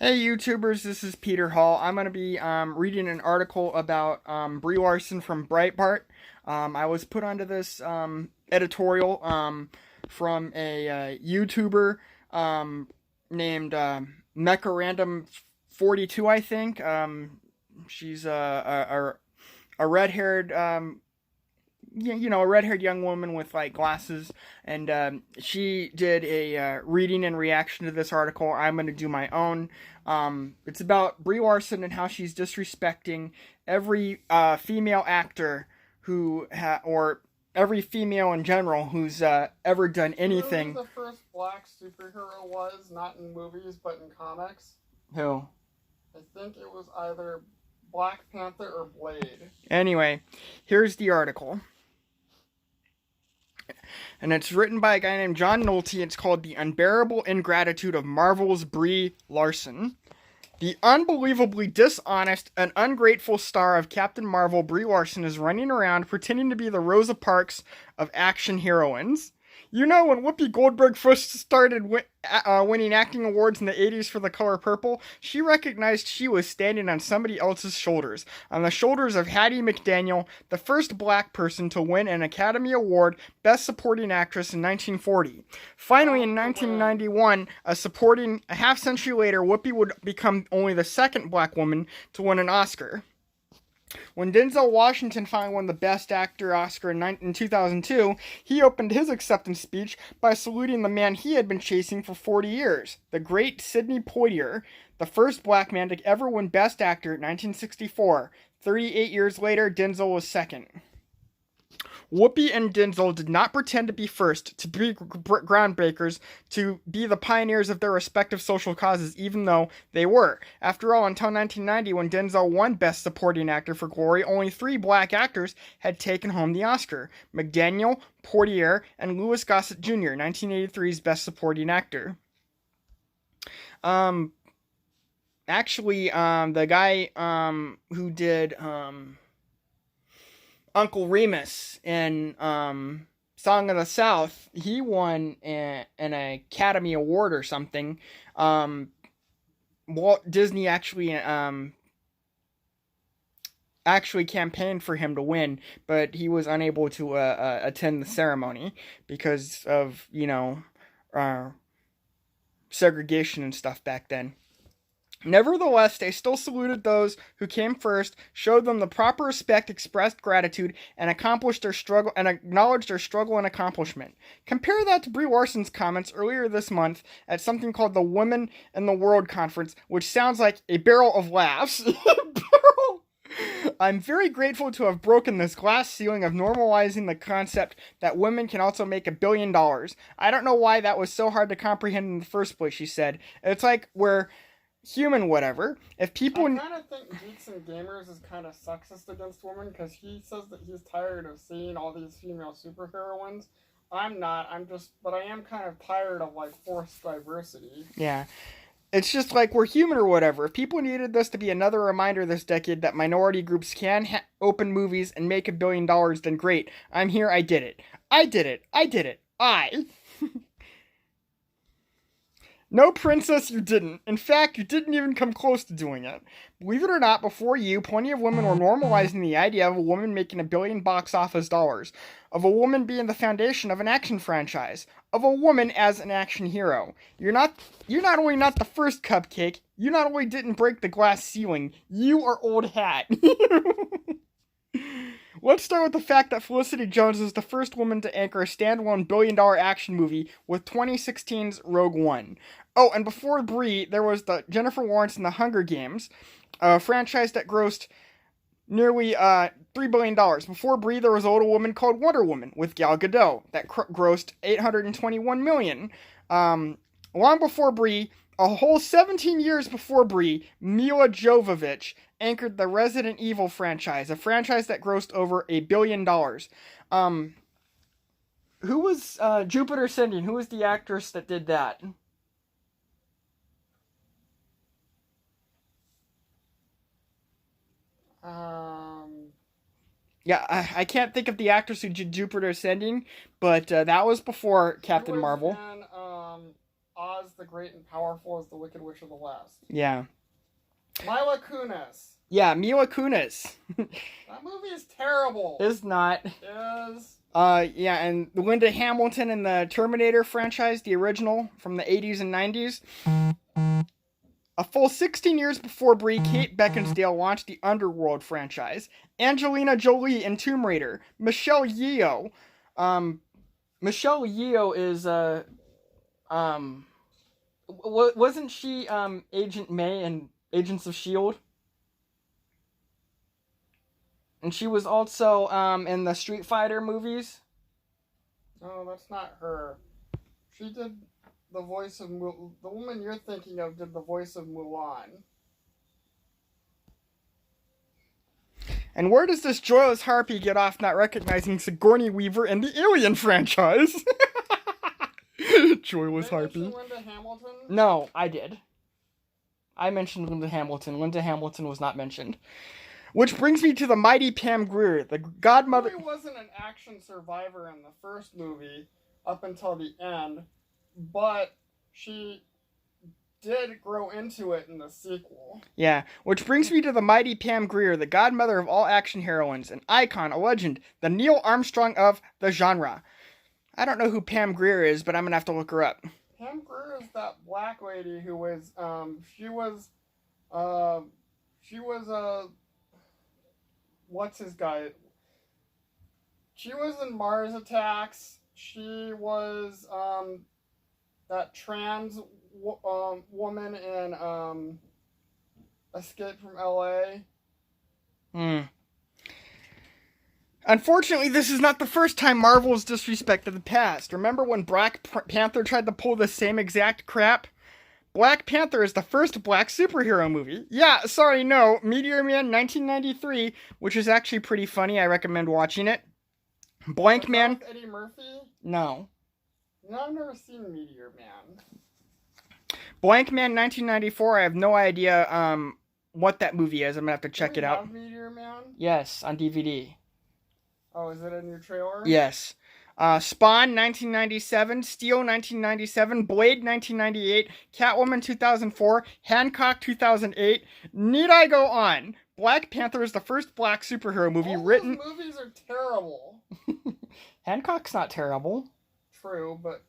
Hey YouTubers, this is Peter Hall. I'm going to be reading an article about Brie Larson from Breitbart. I was put onto this editorial from a YouTuber named Mecha Random 42, I think. She's a red-haired a red-haired young woman with like glasses, and she did a reading and reaction to this article. I'm going to do my own. It's about Brie Larson and how she's disrespecting every female actor or every female in general who's ever done anything. You know who the first black superhero was, not in movies but in comics? Who? I think it was either Black Panther or Blade. Anyway, here's the article. And it's written by a guy named John Nolte. It's called The Unbearable Ingratitude of Marvel's Brie Larson. The unbelievably dishonest and ungrateful star of Captain Marvel, Brie Larson, is running around pretending to be the Rosa Parks of action heroines. You know, when Whoopi Goldberg first started winning acting awards in the 80s for The Color Purple, she recognized she was standing on somebody else's shoulders, on the shoulders of Hattie McDaniel, the first black person to win an Academy Award Best Supporting Actress in 1940. Finally, in 1991, a half-century later, Whoopi would become only the second black woman to win an Oscar. When Denzel Washington finally won the Best Actor Oscar in 2002, he opened his acceptance speech by saluting the man he had been chasing for 40 years, the great Sidney Poitier, the first black man to ever win Best Actor in 1964. 38 years later, Denzel was second. Whoopi and Denzel did not pretend to be first, to be groundbreakers, to be the pioneers of their respective social causes, even though they were. After all, until 1990, when Denzel won Best Supporting Actor for Glory, only 3 black actors had taken home the Oscar: McDaniel, Poitier, and Louis Gossett Jr., 1983's Best Supporting Actor. The guy who did Uncle Remus in Song of the South, he won an Academy Award or something. Walt Disney actually campaigned for him to win, but he was unable to attend the ceremony because of, segregation and stuff back then. Nevertheless, they still saluted those who came first, showed them the proper respect, expressed gratitude, and acknowledged their struggle and accomplishment. Compare that to Brie Larson's comments earlier this month at something called the Women in the World Conference, which sounds like a barrel of laughs. I'm very grateful to have broken this glass ceiling of normalizing the concept that women can also make $1 billion. I don't know why that was so hard to comprehend in the first place, she said. It's like we're human, whatever. If people, I kind of think Geeks and Gamers is kind of sexist against women because he says that he's tired of seeing all these female superheroines. I'm not. But I am kind of tired of like forced diversity. Yeah. It's just like we're human or whatever. If people needed this to be another reminder this decade that minority groups can open movies and make $1 billion, then great. I'm here. I did it. I did it. I did it. No, princess, you didn't. In fact, you didn't even come close to doing it. Believe it or not, before you, plenty of women were normalizing the idea of a woman making $1 billion box office dollars, of a woman being the foundation of an action franchise, of a woman as an action hero. You're not only not the first cupcake, you not only didn't break the glass ceiling, you are old hat. Let's start with the fact that Felicity Jones is the first woman to anchor a standalone $1 billion action movie with 2016's Rogue One. Oh, and before Brie, there was the Jennifer Lawrence in The Hunger Games, a franchise that grossed nearly $3 billion. Before Brie, there was a little woman called Wonder Woman with Gal Gadot that grossed $821 million. Long before Brie, a whole 17 years before Brie, Mila Jovovich anchored the Resident Evil franchise, a franchise that grossed over $1 billion. Who was Jupiter Ascending? Who was the actress that did that? Yeah, I can't think of the actress who did Jupiter Ascending, but that was before Captain Marvel. In, Oz the great and powerful as the Wicked Witch of the West. Yeah. Mila Kunis. Yeah, Mila Kunis. That movie is terrible. Is not. Is. Yeah, and Linda Hamilton in the Terminator franchise, the original from the 80s and 90s. A full 16 years before Brie, Kate Beckinsale launched the Underworld franchise. Angelina Jolie in Tomb Raider. Michelle Yeoh. Michelle Yeoh is, wasn't she, Agent May in Agents of S.H.I.E.L.D.? And she was also, in the Street Fighter movies. No, that's not her. She did the voice of the woman you're thinking of did the voice of Mulan. And where does this joyless harpy get off not recognizing Sigourney Weaver in the Alien franchise? Joyless harpy. Linda Hamilton? No, I did. I mentioned Linda Hamilton. Linda Hamilton was not mentioned. Which brings me to the mighty Pam Grier, the godmother. She wasn't an action survivor in the first movie up until the end, but she did grow into it in the sequel. Yeah, which brings me to the mighty Pam Grier, the godmother of all action heroines, an icon, a legend, the Neil Armstrong of the genre. I don't know who Pam Grier is, but I'm gonna have to look her up. Pam Grier is that black lady who was, what's his guy? She was in Mars Attacks. She was, that trans woman in Escape from LA. Unfortunately, this is not the first time Marvel has disrespected the past. Remember when Black Panther tried to pull the same exact crap? Black Panther is the first black superhero movie. Yeah, sorry, no. Meteor Man 1993, which is actually pretty funny. I recommend watching it. Blank Man. Eddie Murphy? No. No, I've never seen Meteor Man. Blank Man 1994, I have no idea what that movie is. I'm gonna have to check it out. Have Meteor Man? Yes, on DVD. Oh, is it in your trailer? Yes. Spawn 1997, Steel 1997, Blade 1998, Catwoman 2004, Hancock 2008. Need I go on? Black Panther is the first black superhero movie written. Those movies are terrible. Hancock's not terrible. True, but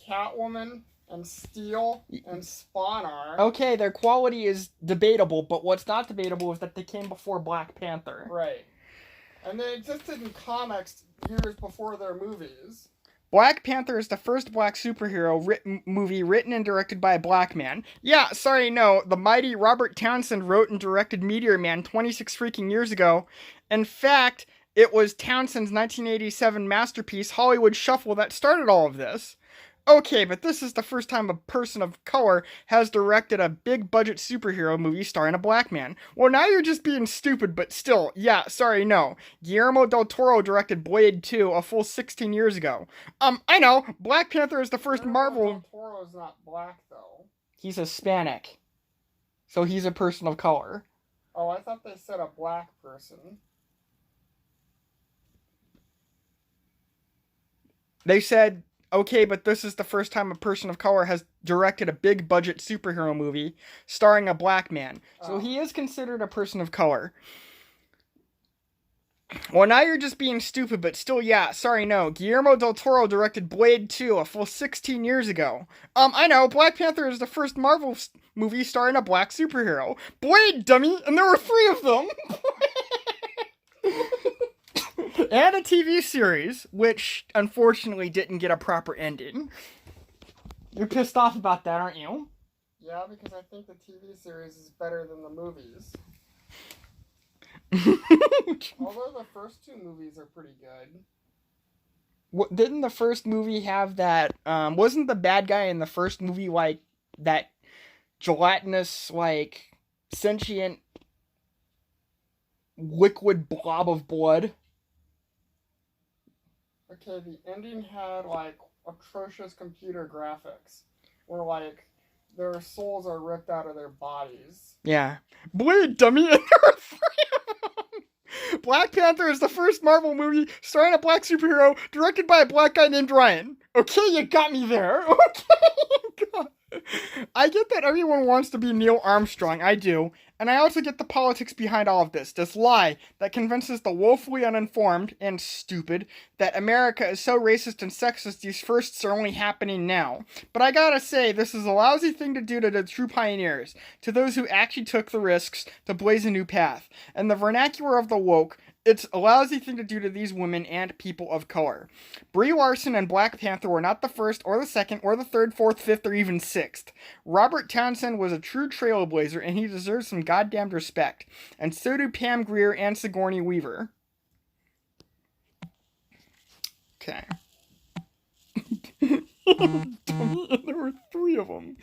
Catwoman and Steel and Spawn are. Okay, their quality is debatable, but what's not debatable is that they came before Black Panther. Right. And they existed in comics years before their movies. Black Panther is the first black superhero movie written and directed by a black man. Yeah, sorry, no. The mighty Robert Townsend wrote and directed Meteor Man 26 freaking years ago. In fact, it was Townsend's 1987 masterpiece, Hollywood Shuffle, that started all of this. Okay, but this is the first time a person of color has directed a big-budget superhero movie starring a black man. Well, now you're just being stupid, but still, yeah, sorry, no. Guillermo del Toro directed Blade 2 a full 16 years ago. I know, Black Panther is the first Marvel... Del Toro's not black, though. He's Hispanic. So he's a person of color. Oh, I thought they said a black person. They said... Okay, but this is the first time a person of color has directed a big-budget superhero movie starring a black man. So he is considered a person of color. Well, now you're just being stupid, but still, yeah, sorry, no. Guillermo del Toro directed Blade 2 a full 16 years ago. I know, Black Panther is the first Marvel movie starring a black superhero. Blade, dummy! And there were 3 of them! And a TV series, which unfortunately didn't get a proper ending. You're pissed off about that, aren't you? Yeah, because I think the TV series is better than the movies. Although the first 2 movies are pretty good. Didn't the first movie have that, wasn't the bad guy in the first movie like that gelatinous, like, sentient liquid blob of blood? Okay, the ending had, like, atrocious computer graphics. Where, like, their souls are ripped out of their bodies. Yeah. Blade, dummy! And there are 3 of them! Black Panther is the first Marvel movie starring a black superhero, directed by a black guy named Ryan. Okay, you got me there. Okay, God. I get that everyone wants to be Neil Armstrong, I do, and I also get the politics behind all of this lie that convinces the woefully uninformed and stupid that America is so racist and sexist these firsts are only happening now. But I gotta say, this is a lousy thing to do to the true pioneers, to those who actually took the risks to blaze a new path. And the vernacular of the woke, it's a lousy thing to do to these women and people of color. Brie Larson and Black Panther were not the first, or the second, or the third, fourth, fifth, or even sixth. Robert Townsend was a true trailblazer, and he deserves some goddamned respect. And so do Pam Grier and Sigourney Weaver. Okay. There were three of them.